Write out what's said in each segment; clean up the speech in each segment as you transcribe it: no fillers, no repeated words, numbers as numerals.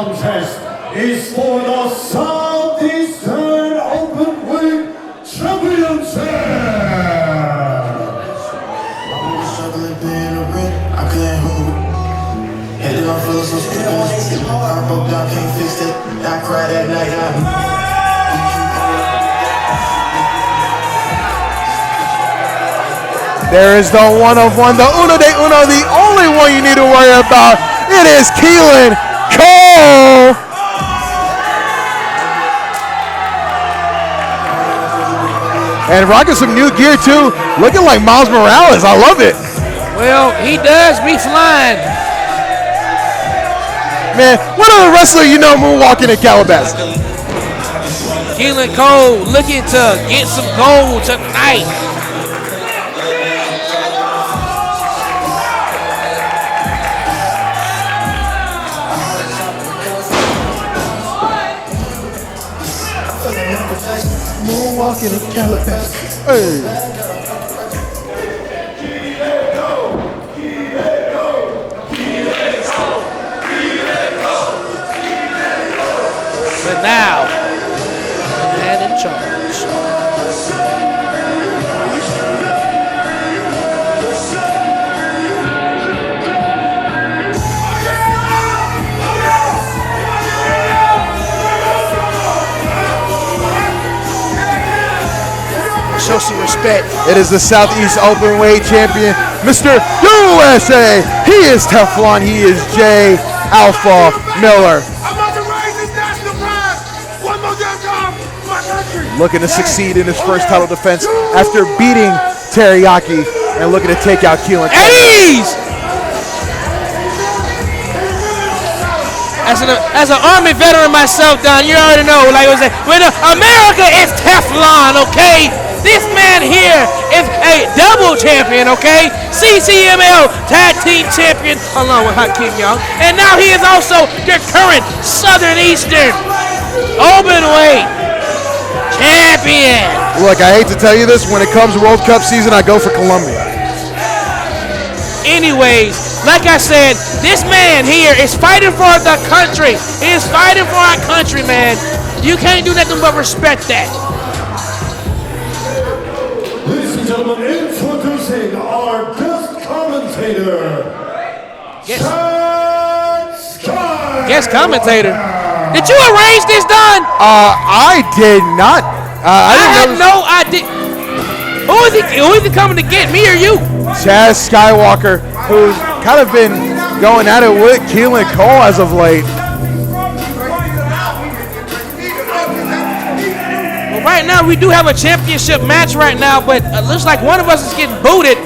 contest is for the Southeastern Openweight Championship. I'm struggling paying the rent. I couldn't hold it. And then I feel so stupid. I broke down, can't fix it. I cried at night. There is the one of one, the uno de uno, the only one you need to worry about. It is Keelin Cole. And rocking some new gear too, looking like Miles Morales. I love it. Well, he does be flying. Man, what other wrestler you know moonwalking at Calabasas? Keelin Cole looking to get some gold tonight. Moonwalking at Calabasas. Hey. But now, the man in charge. Show some respect. It is the Southeast Openweight champion, Mr. USA. He is Teflon. He is Jay Alpha Miller. Looking to succeed in his first title defense after beating Teriyaki and looking to take out Keelin. Eddie's! As an Army veteran myself, Don, you already know, like I was saying, when America is Teflon, okay? This man here is a double champion, okay? CCML Tag Team Champion, along with Hakeem Young. And now he is also the current Southeastern Openweight champion. Look, I hate to tell you this, when it comes to World Cup season, I go for Colombia. Anyways, like I said, this man here is fighting for the country. He is fighting for our country, man. You can't do nothing but respect that. Ladies and gentlemen, introducing our guest commentator. Guest commentator. Did you arrange this, Don? I did not. I had no idea. Who is he coming to get, me or you? Chaz Skywalker, who's kind of been going at it with Keelin Cole as of late. Well, right now we do have a championship match right now, but it looks like one of us is getting booted.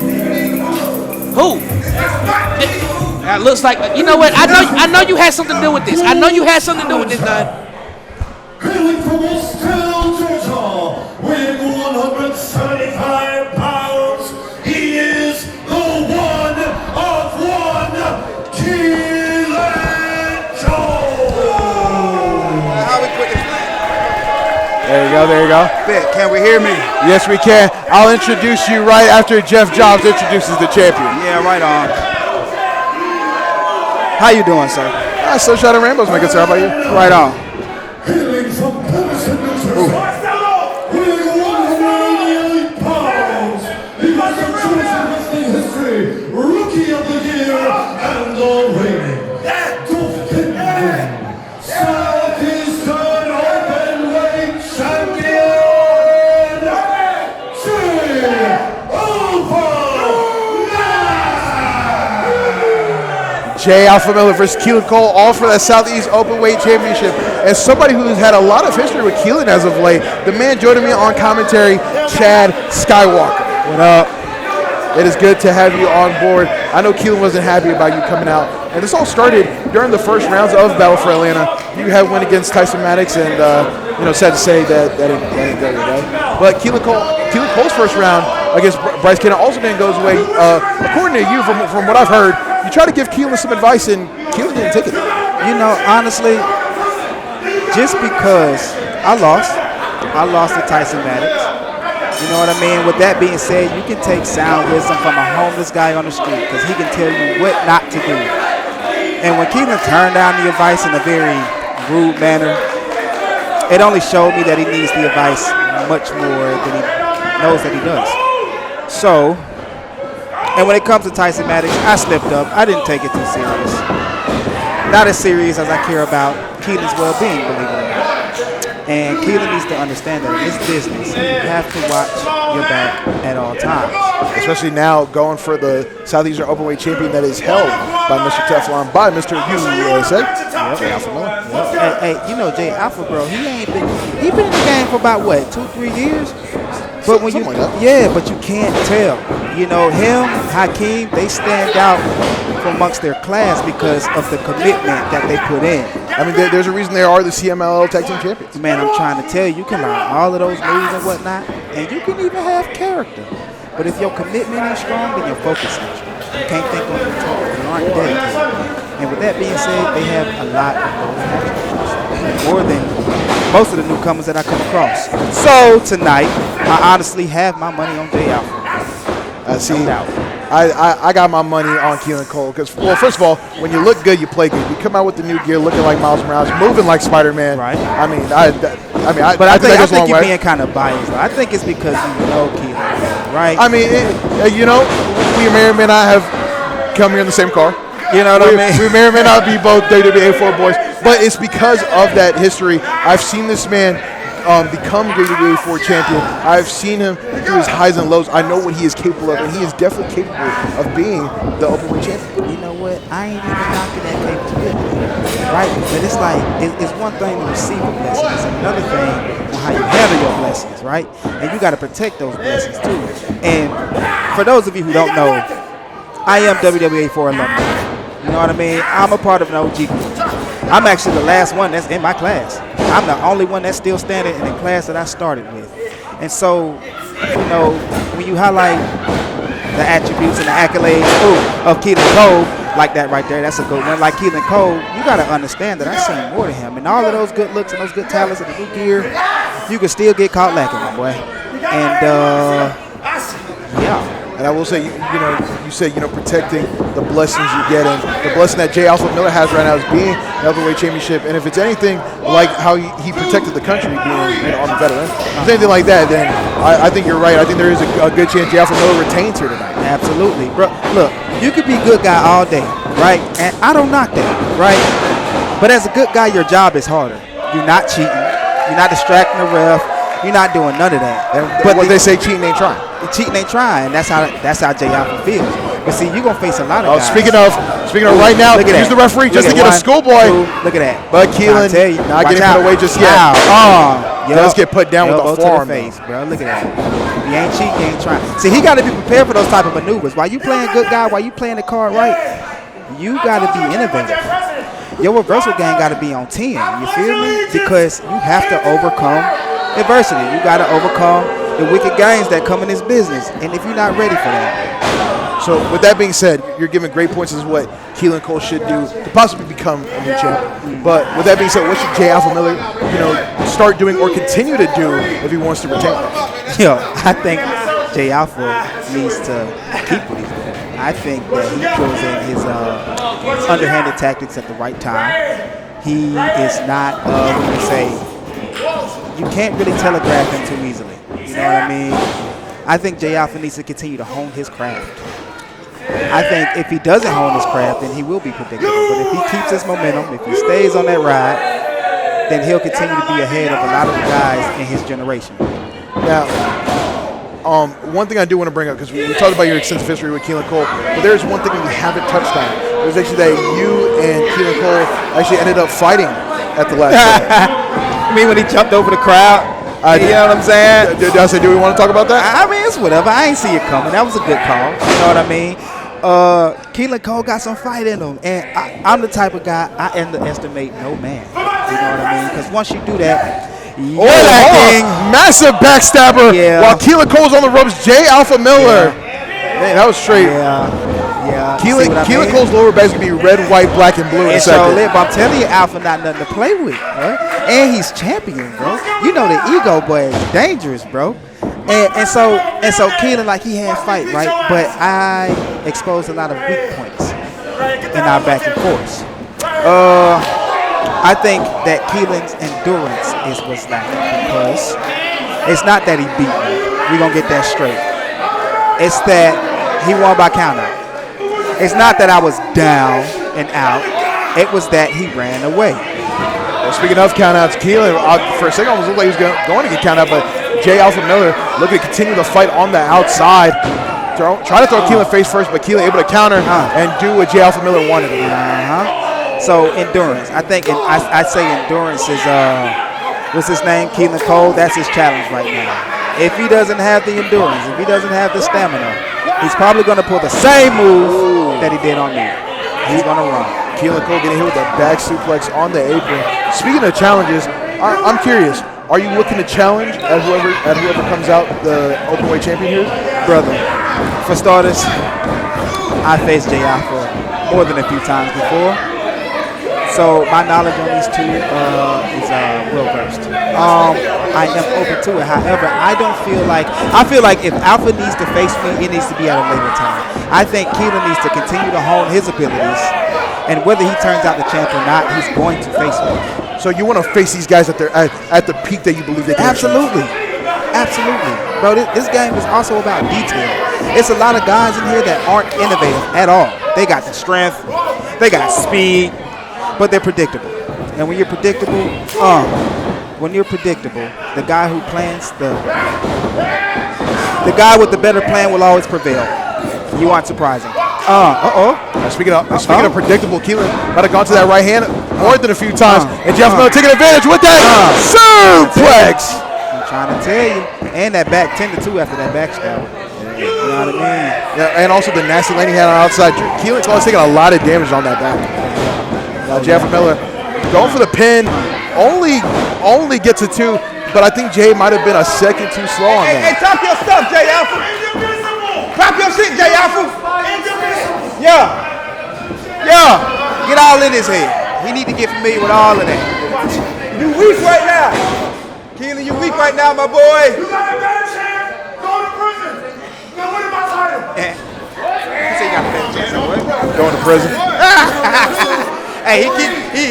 Who? That looks like, you know what? I know you had something to do with this. I know you had something to do with this, Don. Hailing from Austell, Georgia, weighing 175 pounds, he is the one of one, Keelin Cole. There you go. Can we hear me? Yes, we can. I'll introduce you right after Jeff Jobs introduces the champion. Yeah, right on. How you doing, sir? Sunshine and Rainbows, my good sir. How about you? Right on. Hailing from Madison, New Jersey, weighing 188 pounds, he is the Georgia wrestling history Rookie of the Year and the reigning defending Southeastern Openweight Champion, Jay Alpha. Jay Alpha Miller versus Keelin Cole, all for that Southeast Openweight Championship. As somebody who's had a lot of history with Keelin as of late, the man joining me on commentary, Chad Skywalker. What up? It is good to have you on board. I know Keelin wasn't happy about you coming out, and this all started during the first rounds of Battle for Atlanta. You had win against Tyson Maddox, and sad to say that didn't go your way. But Keelin Cole's first round against Bryce Kenna also didn't go his way. According to you, from what I've heard, you tried to give Keelin some advice, and Keelin didn't take it. You know, honestly, just because I lost to Tyson Maddox. You know what I mean? With that being said, you can take sound wisdom from a homeless guy on the street because he can tell you what not to do. And when Keelin turned down the advice in a very rude manner, it only showed me that he needs the advice much more than he knows that he does. So, and when it comes to Tyson Maddox, I slipped up. I didn't take it too serious. Not as serious as I care about Keelin's well-being, believe it or not. And Keelin needs to understand that in this business, you have to watch your back at all times. Especially now going for the Southeastern Openweight champion that is held by Mr. Teflon, by Mr. USA. Jay Alpha Miller. Hey, you know Jay Alpha, bro, he been in the game for about, what, 2-3 years? But when Something like that. but you can't tell. You know, him, Hakeem, they stand out from amongst their class because of the commitment that they put in. I mean, there's a reason they are the CMLL Tag Team Champions. Man, I'm trying to tell you, you can learn all of those moves and whatnot, and you can even have character. But if your commitment ain't strong, then your focus ain't strong. You can't think on your toes. You aren't dedicated. And with that being said, they have a lot of those attributes, more than most of the newcomers that I come across. So tonight, I honestly have my money on Jay Alpha. See, No doubt. I got my money on Keelin Cole because, well, first of all, when you look good, you play good. You come out with the new gear, looking like Miles Morales, moving like Spider-Man. Right. I think I think you're being kind of biased. I think it's because you know Keelin, right? I mean, you know, we may or may not have come here in the same car. You know what I mean? We may or may not be both WWA4 boys, but it's because of that history. I've seen this man become WWA4 champion. I've seen him through his highs and lows. I know what he is capable of, and he is definitely capable of being the Openweight champion. You know what? I ain't even knocking that capability, right? But it's like, it's one thing to receive a blessing. It's another thing on how you handle your blessings, right? And you got to protect those blessings, too. And for those of you who don't know, I am WWA4 alumni. You know what I mean? I'm a part of an OG group. I'm actually the last one that's in my class. I'm the only one that's still standing in the class that I started with. And so, you know, when you highlight the attributes and the accolades of Keelin Cole, like that right there, that's a good one. Like Keelin Cole, you got to understand that I've seen more to him. And all of those good looks and those good talents and the new gear, you can still get caught lacking, my boy. And, yeah. And I will say, you said, protecting the blessings you get, and the blessing that Jay Alpha Miller has right now is being the Openweight Championship. And if it's anything like how he protected the country being on the veteran, if it's anything like that, then I think you're right. I think there is a good chance Jay Alpha Miller retains here tonight. Absolutely, bro. Look, you could be a good guy all day, right? And I don't knock that, right? But as a good guy, your job is harder. You're not cheating. You're not distracting the ref. You're not doing none of that. But what they say, cheating ain't trying. Cheating ain't trying. That's how Jay Alpha feels. But see, you're gonna face a lot of guys. Speaking of right now, look at use that. the referee just to get a schoolboy. Look at that. But Keelin not getting put away just yet. Let's get put down with the forearm. Face, bro. Look at that. You ain't cheating, you ain't trying. See, he got to be prepared for those type of maneuvers. While you playing good guy, while you playing the card right, you got to be innovative. Your reversal game got to be on 10. You feel me? Because you have to overcome adversity. You got to overcome the wicked games that come in this business. And if you're not ready for that. So with that being said, you're giving great points as what Keelin Cole should do to possibly become a new champ. But with that being said, what should Jay Alpha Miller, start doing or continue to do if he wants to retain? I think Jay Alpha needs to keep what he's doing. I think that he throws in his underhanded tactics at the right time. He is not, you can't really telegraph him too easily. You know what I mean? I think Jay Alpha needs to continue to hone his craft. I think if he doesn't hone his craft, then he will be predictable. But if he keeps his momentum, if he stays on that ride, then he'll continue to be ahead of a lot of the guys in his generation. Now, one thing I do want to bring up, because we talked about your extensive history with Keelin Cole, but there's one thing we haven't touched on. It was actually that you and Keelin Cole actually ended up fighting at the last show. I mean, when he jumped over the crowd? You know what I'm saying? Did I say, do we want to talk about that? I mean, it's whatever. I ain't see it coming. That was a good call. You know what I mean? Keelin Cole got some fight in him. And I'm the type of guy, I underestimate no man. You know what I mean? Because once you do that, you're lacking. Massive backstabber. Yeah. While Keelin Cole's on the ropes, Jay Alpha Miller. Man, that was straight. Yeah. Keelin Cole's lower back's going to be red, white, black, and blue in a second. But I'm telling you, Alpha not nothing to play with, bro. And he's champion, bro. You know the ego boy is dangerous, bro. And so Keelin, like, he had fight, right? But I exposed a lot of weak points in our back and forth. I think that Keelin's endurance is what's lacking because it's not that he beat me. We're going to get that straight. It's that he won by countout. It's not that I was down and out. It was that he ran away. Well, speaking of countouts, Keelin, for a second, almost looked like he was going to get counted out, but J. Alpha Miller looking to continue the fight on the outside. Trying to throw Keelin face first, but Keelin able to counter and do what J. Alpha Miller wanted. So endurance. I think I say endurance is what's his name? Keelin Cole. That's his challenge right now. If he doesn't have the endurance, if he doesn't have the stamina, he's probably going to pull the same move that he did on me. He's going to run. Keelin Cole getting hit with a back suplex on the apron. Speaking of challenges, I'm curious. Are you looking to challenge at whoever comes out the Openweight champion here? Brother, for starters, I faced J. Alpha more than a few times before. So my knowledge on these two is well versed. I am open to it. However, I feel like if Alpha needs to face me, it needs to be at a later time. I think Keelin needs to continue to hone his abilities, and whether he turns out the champ or not, he's going to face me. So you want to face these guys at the peak that you believe they can achieve? Absolutely, bro. This game is also about detail. It's a lot of guys in here that aren't innovative at all. They got the strength, they got speed, but they're predictable. And when you're predictable, the guy who plans the guy with the better plan will always prevail. You aren't surprising. Speaking of predictable, Keelin might have gone to that right hand more than a few times, and Jeff Miller taking advantage with that suplex. I'm trying to tell you, and that back 10-2 after that backstab. You know what I mean? Yeah, and also the nasty lane he had on the outside. Keelin Cole is taking a lot of damage on that back. Jeff Miller going for the pin, only gets a 2, but I think Jay might have been a second too slow on that. Hey, talk your stuff, J. Alpha. Drop your shit, J. Alpha. Yeah. Get all in his head. He need to get familiar with all of that. You weak right now. Keelin, you weak right now, my boy. You got a bad chance. Go to prison. Now what am I title? He said you got a better chance of what? Going to prison. Hey,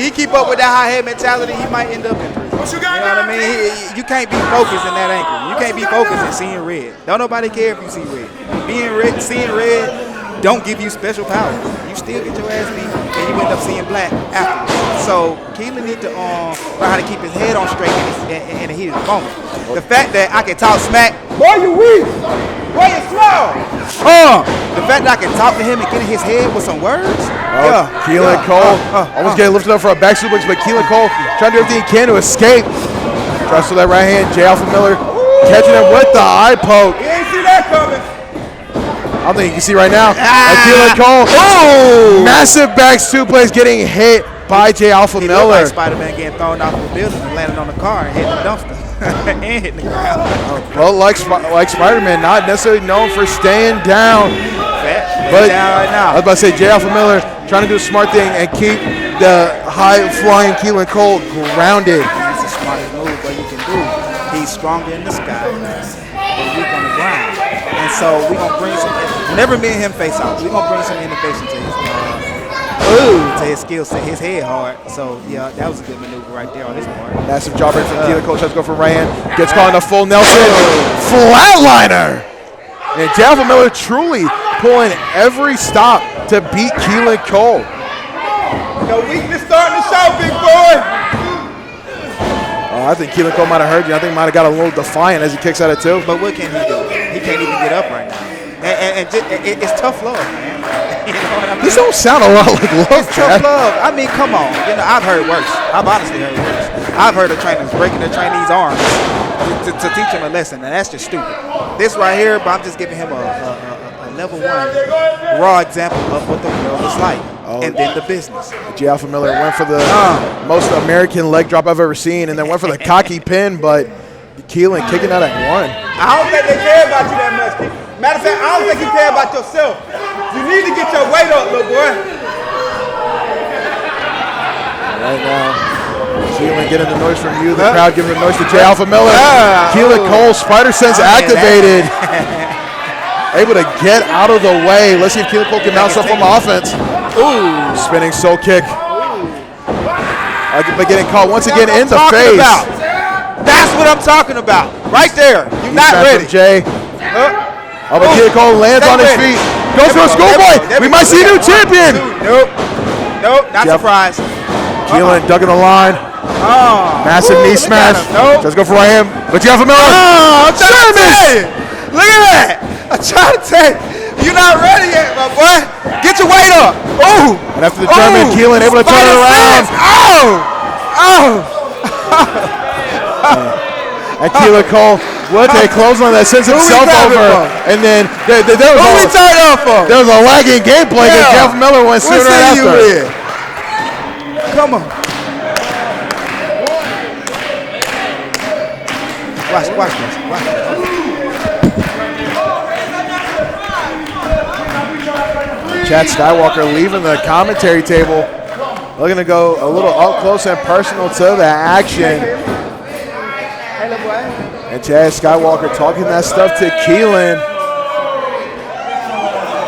he keep up with that high head mentality, he might end up in prison. What you got You know what I mean? You can't be focused in that angle. You can't be focused in seeing red. Don't nobody care if you see red. Seeing red don't give you special powers. You still get your ass beat, and you end up seeing black afterwards. So Keelin need to learn how to keep his head on straight in the heat of the moment. The fact that I can talk smack, Boy, you weak. Boy, you slow. the fact that I can talk to him and get in his head with some words. Keelin Cole almost getting lifted up for a back suplex, but Keelin Cole trying to do everything he can to escape. Tries to that right hand. J. Alpha Miller catching him with the eye poke. You ain't see that coming. I don't think you can see right now. Keelin Cole, massive back suplex getting hit by J. Alpha He Miller. looked like Spider-Man getting thrown off the building and landing on the car and hitting the dumpster and hitting the ground. Well, like Spider-Man, not necessarily known for staying down. But down right now. I was about to say, J. Alpha Miller trying to do a smart thing and keep the high-flying Keelin Cole grounded. That's the smartest move what you can do. He's stronger in the sky, but weak on the ground. And so we're going to bring some, whenever me and him face off, we're going to bring some innovation to his skill set, his head hard. So, yeah, that was a good maneuver right there on his part. Massive jawbreak from Keelin Cole. Tries to go for right hand. Gets caught in a full Nelson. Flatliner. And J. Alpha Miller truly pulling every stop to beat Keelin Cole. Your weakness starting to show, big boy. I think Keelin Cole might have heard you. I think he might have got a little defiant as he kicks at it too. But what can he do? He can't even get up right now. And it's tough love, man. You know what I mean? These don't sound a lot like love, It's tough love. I mean, come on. You know, I've heard worse. I've honestly heard worse. I've heard of trainers breaking their trainees' arms to teach them a lesson, and that's just stupid. This right here, but I'm just giving him a level 1 raw example of what the world is like, and then the business. J. Alpha Miller went for the most American leg drop I've ever seen, and then went for the cocky pin, but Keelin kicking out at 1. I don't think they care about you that much, Keelin. Matter of fact, I don't think you care about yourself. You need to get your weight up, little boy. Right now, Keelin getting the noise from you. The crowd giving the noise to J. Alpha Miller. Keelin Cole, Spider Sense activated. Able to get out of the way. Let's see if Keelin Cole can mount up on offense. Ooh, spinning soul kick. But getting caught once again in the Talking face. about. That's what I'm talking about. Right there. You're not Back ready. from Jay. But Keelin Cole lands on his feet. Goes for a schoolboy. We might see a new champion. Nope. Nope. Not surprised. Keelin dug in the line. Massive knee smash. Nope. Just go for right hand. But Jeff Miller. I'm trying to tell you. Look at that. I'm trying to tell you. You're not ready yet, my boy. Get your weight up. Ooh. And after the German, Keelin able to turn it around. And Keelin Cole would take clothesline that sends himself over. And then there was a lagging gameplay because Jeff Miller went sooner after. Come on. Watch this. Chad Skywalker leaving the commentary table, looking to go a little up close and personal to the action. And Chad Skywalker talking that stuff to Keelin.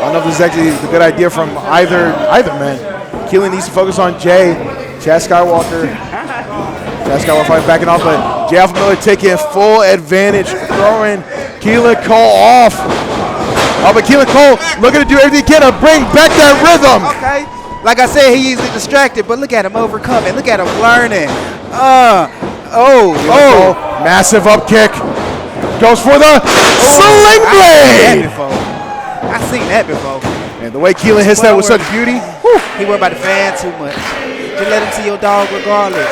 I don't know if this is actually a good idea from either man. Keelin needs to focus on Jay. Chad Skywalker fighting backing off, but Jay Alpha Miller taking full advantage, throwing Keelin Cole off. But Keelin Cole looking to do everything he can to bring back that rhythm. Okay. Like I said, he easily distracted, but look at him overcoming. Look at him learning. Massive up kick. Goes for the sling blade. I've seen that before. And the way Keelin hits that with such beauty. He worried about the fan too much. Just let him see your dog regardless.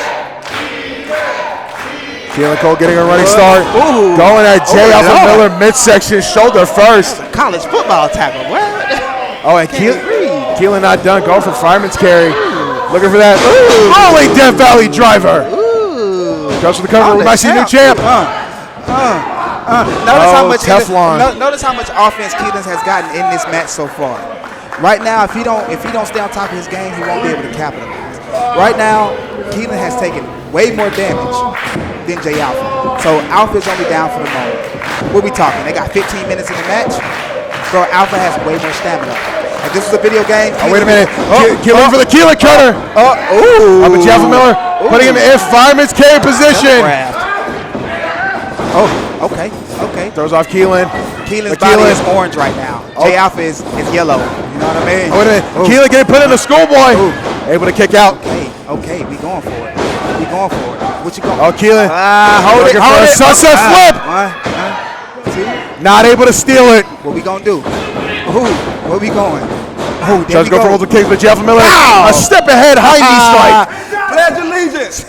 Keelin Cole getting a running start. Going at Jay Alpha Miller midsection, shoulder first. College football tackle. What? And Keelin not done. Going for fireman's carry. Looking for that rolling Death Valley driver. Goes for the cover. We might see a new champ. Notice how much offense Keelin has gotten in this match so far. Right now, if he don't stay on top of his game, he won't be able to capitalize. Right now, Keelin has taken way more damage than Jay Alpha. So Alpha's only down for the moment. What we talking? They got 15 minutes in the match. Bro, Alpha has way more stamina. If this was a video game. Wait a minute. Keelin for the Keelin cutter. But Jay Alpha Miller putting him in fireman's carry position. Okay. Throws off Keelin. Keelin's body is orange right now. Jay Alpha is yellow. You know what I mean? Wait a minute. Keelin getting put in the schoolboy. Able to kick out. Okay, we going for it. What you going? Keelin. Hold it. Sunset flip. 1, 2. Not able to steal it. What we gonna do? Where we going? Tries to go for multiple kicks, but Jeff Miller a step ahead, high knee strike. Pledge allegiance.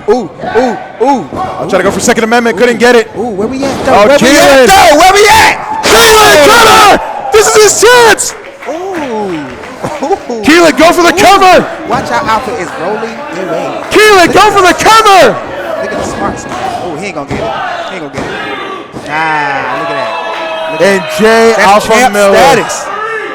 I'm trying to go for Second Amendment, couldn't get it. Where we at? Keelin. Where we at? Keelin, cutter! This is his chance. Keelin, go for the cover. Watch how Alpha is rolling away. Keelin, go for the cover. Look at the smarts. He ain't gonna get it. Look at that. And Jay Alpha Miller. Status.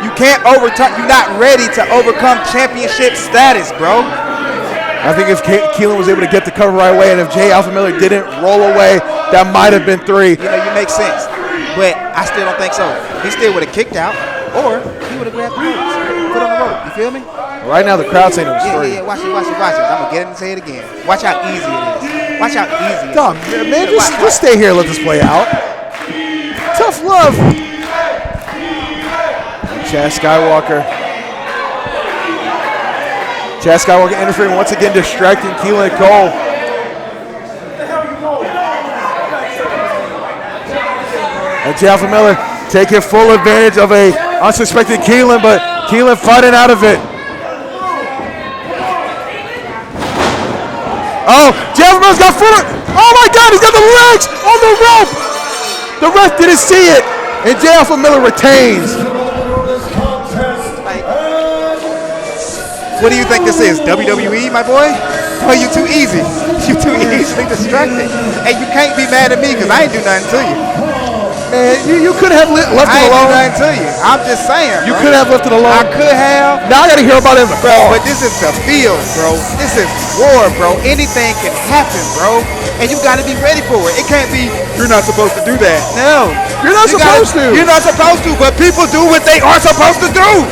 You can't overturn. You're not ready to overcome championship status, bro. I think if Keelin was able to get the cover right away, and if Jay Alpha Miller didn't roll away, that might have been 3. You make sense. But I still don't think so. He still would have kicked out, or he would have grabbed the ropes, put on the rope. You feel me? Right now, the crowd saying it was 3. Yeah. Watch it. I'm gonna get him and say it again. Watch how easy it is. Watch how easy. Dog, man, just stay here. And let this play out. Tough love. Chad Skywalker interfering once again, distracting Keelin Cole. And Jay Alpha Miller taking full advantage of a unsuspected Keelin, but Keelin fighting out of it. Jay Alpha Miller's got full. Oh my God, he's got the legs on the rope. The ref didn't see it, and Jay Alpha Miller retains. What do you think this is? WWE, my boy? Oh, you too easy. You too easily distracted. And you can't be mad at me because I ain't do nothing to you. Man, you could have left it alone. I ain't do nothing to you. I'm just saying, You bro. could have left it alone. I could have. Now I got to hear about it in the Bro, car. but this is the field, bro. This is war, bro. Anything can happen, bro. And you got to be ready for it. It can't be, you're not supposed to do that. No. You're not supposed to. You're not supposed to, but people do what they are supposed to do.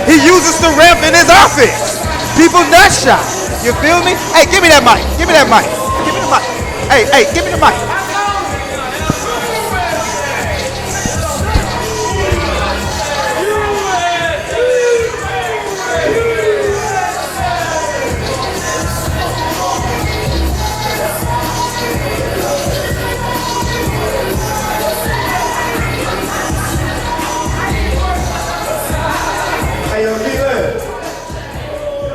He uses the ref in his offense. People nut shot. You feel me? Hey, give me that mic. Give me that mic. Give me the mic. Hey, give me the mic. Hey, yo, Keelin,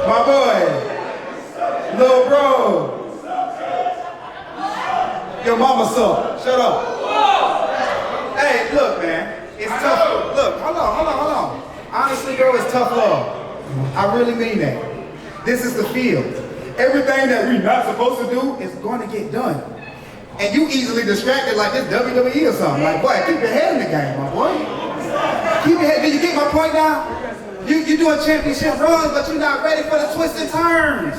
my boy, little bro, your mama son, shut up. Hey, look, man, it's tough. Look, hold on. Honestly, girl, it's tough love. I really mean that. This is the field. Everything that we're not supposed to do is going to get done. And you easily distracted like this WWE or something. Like, boy, keep your head in the game, my boy. Keep your head. Did you get my point now? You doing championship runs, but you're not ready for the twists and turns.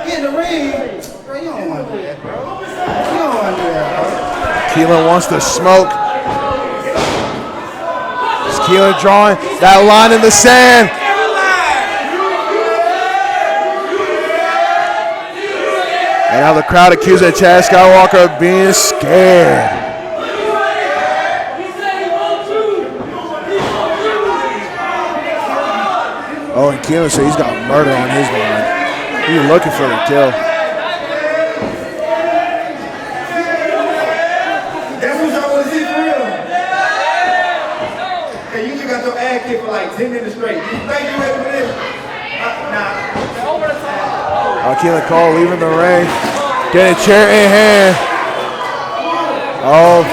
Get in the ring. Bro, you don't want to do that, bro. You don't want to do that, bro. Keelin wants to smoke. Is Keelin drawing that line in the sand? And now the crowd accusing Chad Skywalker of being scared. Oh, and Keelin said he's got murder on his mind. He's looking for the kill. That's what y'all want to see for real. Hey, you just got your ass kicked for like 10 minutes straight. You think you ready for this? Nah. Keelin Cole leaving the ring, getting a chair in hand. Oh.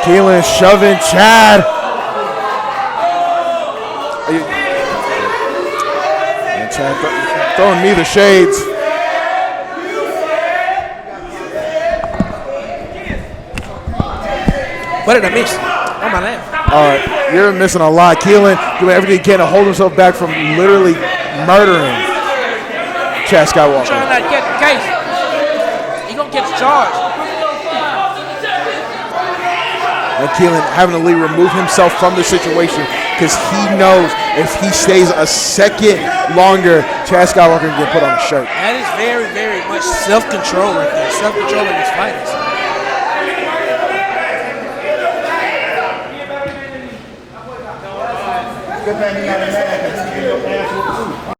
Keelin shoving Chad. And Chad throwing me the shades. What did I miss? On my left. You're missing a lot. Keelin doing everything he can to hold himself back from literally murdering Chad Skywalker. Trying not to get the case. He gonna get charged. And Keelin having to remove himself from the situation because he knows if he stays a second longer, Chad Skywalker can get put on a shirt. That is very, very much self-control right there. Self-control in his fighters. Good thing you got a man.